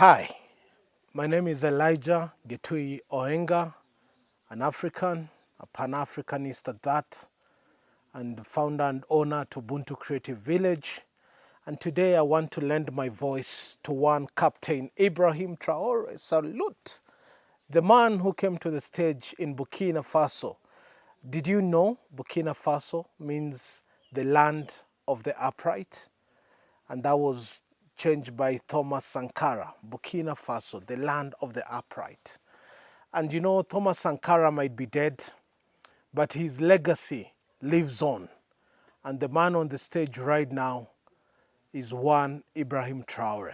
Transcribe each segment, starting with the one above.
Hi, my name is Elijah Getui Oenga, an African, a Pan-Africanist at that, and founder and owner to Ubuntu Creative Village. And today I want to lend my voice to one Captain Ibrahim Traoré. Salute! The man who came to the stage in Burkina Faso. Did you know Burkina Faso means the land of the upright? And that was changed by Thomas Sankara, Burkina Faso, the land of the upright. And you know, Thomas Sankara might be dead, but his legacy lives on. And the man on the stage right now is one Ibrahim Traoré.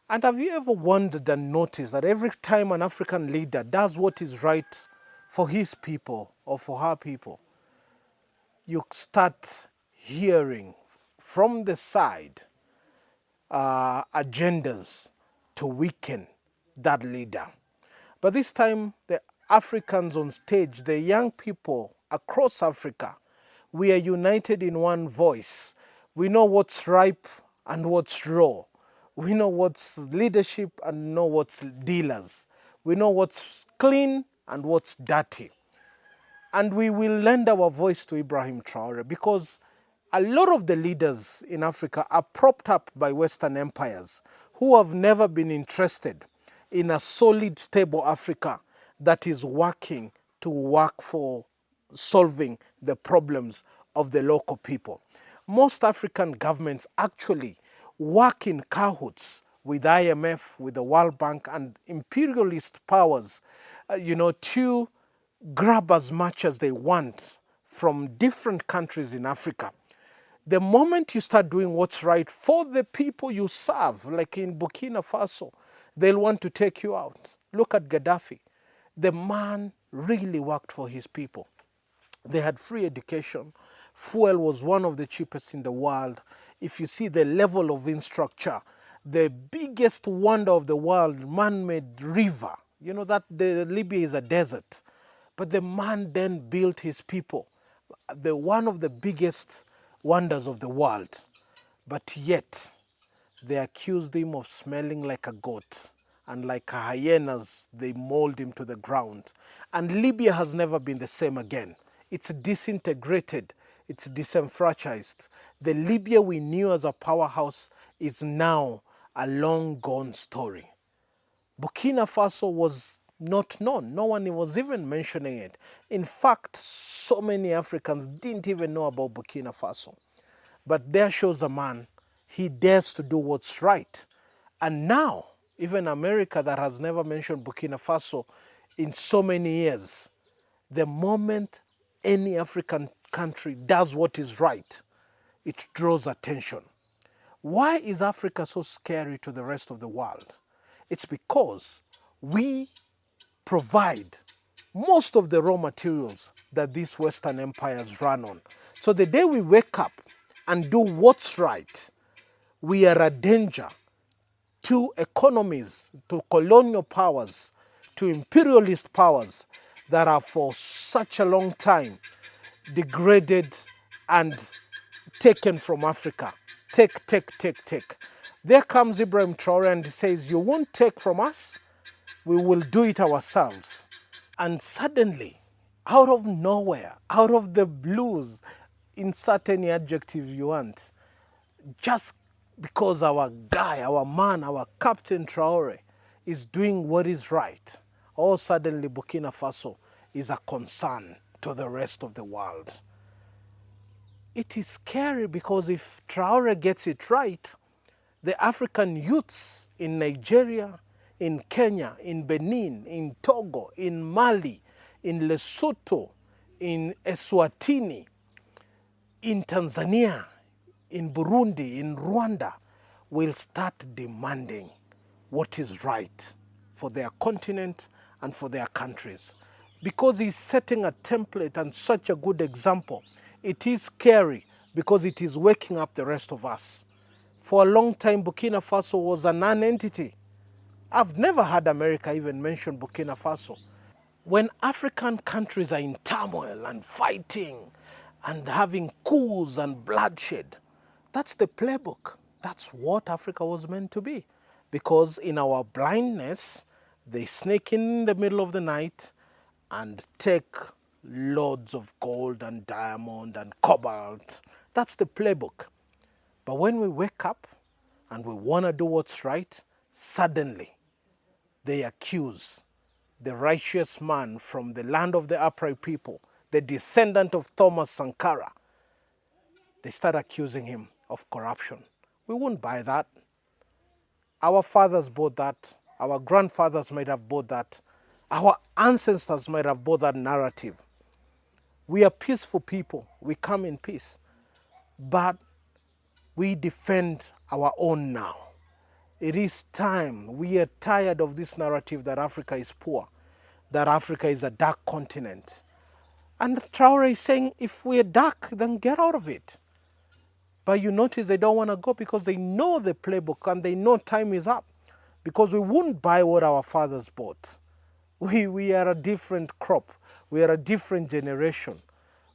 And have you ever wondered and noticed that every time an African leader does what is right for his people or for her people, you start hearing from the side agendas to weaken that leader. But this time, the Africans on stage, the young people across Africa, we are united in one voice. We know what's ripe and what's raw. We know what's leadership and know what's dealers. We know what's clean and what's dirty. And we will lend our voice to Ibrahim Traoré because a lot of the leaders in Africa are propped up by Western empires who have never been interested in a solid, stable Africa that is working to work for solving the problems of the local people. Most African governments actually work in cahoots with IMF, with the World Bank and imperialist powers, to grab as much as they want from different countries in Africa. The moment you start doing what's right for the people you serve, like in Burkina Faso, they'll want to take you out. Look at Gaddafi. The man really worked for his people. They had free education. Fuel was one of the cheapest in the world. If you see the level of infrastructure, the biggest wonder of the world, man-made river, you know that Libya is a desert. But the man then built his people, one of the biggest wonders of the world. But yet, they accused him of smelling like a goat, and like a hyenas, they mauled him to the ground. And Libya has never been the same again. It's disintegrated, it's disenfranchised. The Libya we knew as a powerhouse is now a long gone story. Burkina Faso was not known. No one was even mentioning it. In fact, so many Africans didn't even know about Burkina Faso. But there shows a man, he dares to do what's right. And now, even America that has never mentioned Burkina Faso in so many years, the moment any African country does what is right, it draws attention. Why is Africa so scary to the rest of the world? It's because we provide most of the raw materials that these Western empires run on. So the day we wake up and do what's right, we are a danger to economies, to colonial powers, to imperialist powers that are for such a long time degraded and taken from Africa. Take, take, take, take. There comes Ibrahim Traoré and he says, you won't take from us, we will do it ourselves. And suddenly, out of nowhere, out of the blues, insert any adjective you want, just because our guy, our man, our Captain Traoré is doing what is right, all suddenly Burkina Faso is a concern to the rest of the world. It is scary because if Traoré gets it right, the African youths in Nigeria, in Kenya, in Benin, in Togo, in Mali, in Lesotho, in Eswatini, in Tanzania, in Burundi, in Rwanda, will start demanding what is right for their continent and for their countries. Because he's setting a template and such a good example, it is scary because it is waking up the rest of us. For a long time, Burkina Faso was a non-entity. I've never heard America even mention Burkina Faso. When African countries are in turmoil and fighting and having coups and bloodshed, that's the playbook. That's what Africa was meant to be. because in our blindness, they sneak in the middle of the night and take loads of gold and diamond and cobalt. That's the playbook. But when we wake up and we want to do what's right, suddenly they accuse the righteous man from the land of the upright people, the descendant of Thomas Sankara. They start accusing him of corruption. We won't buy that. Our fathers bought that. Our grandfathers might have bought that. Our ancestors might have bought that narrative. We are peaceful people. We come in peace. But we defend our own now. It is time. We are tired of this narrative that Africa is poor, that Africa is a dark continent. And Traoré is saying, if we are dark, then get out of it. But you notice they don't want to go because they know the playbook and they know time is up. Because we won't buy what our fathers bought. We are a different crop. We are a different generation.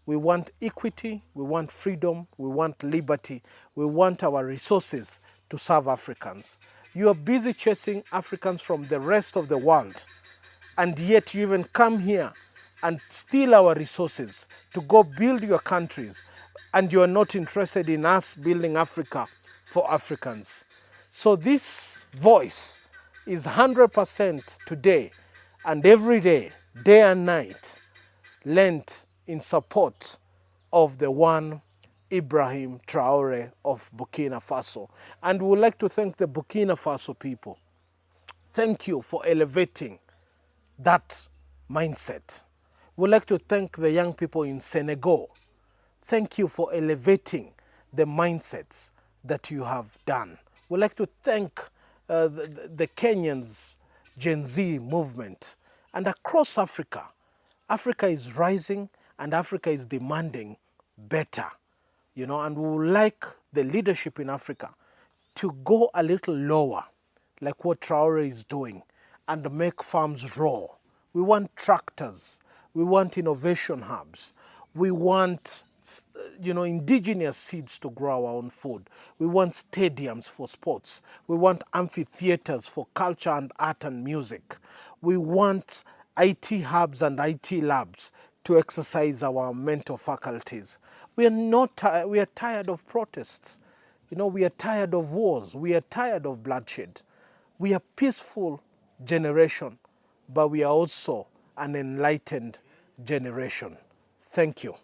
We want equity, we want freedom, we want liberty, we want our resources to serve Africans. You are busy chasing Africans from the rest of the world, and yet you even come here and steal our resources to go build your countries, and you are not interested in us building Africa for Africans. So this voice is 100% today and every day, day and night, lent in support of the one Ibrahim Traoré of Burkina Faso. And we would like to thank the Burkina Faso people. Thank you for elevating that mindset. We'd like to thank the young people in Senegal. Thank you for elevating the mindsets that you have done. We'd like to thank the Kenyans Gen Z movement. And across Africa, Africa is rising and Africa is demanding better. And we would like the leadership in Africa to go a little lower, like what Traoré is doing, and make farms raw. We want tractors. We want innovation hubs. We want indigenous seeds to grow our own food. We want stadiums for sports. We want amphitheaters for culture and art and music. We want IT hubs and IT labs to exercise our mental faculties. We are tired of protests. We are tired of wars. We are tired of bloodshed. We are a peaceful generation, but we are also an enlightened generation. Thank you.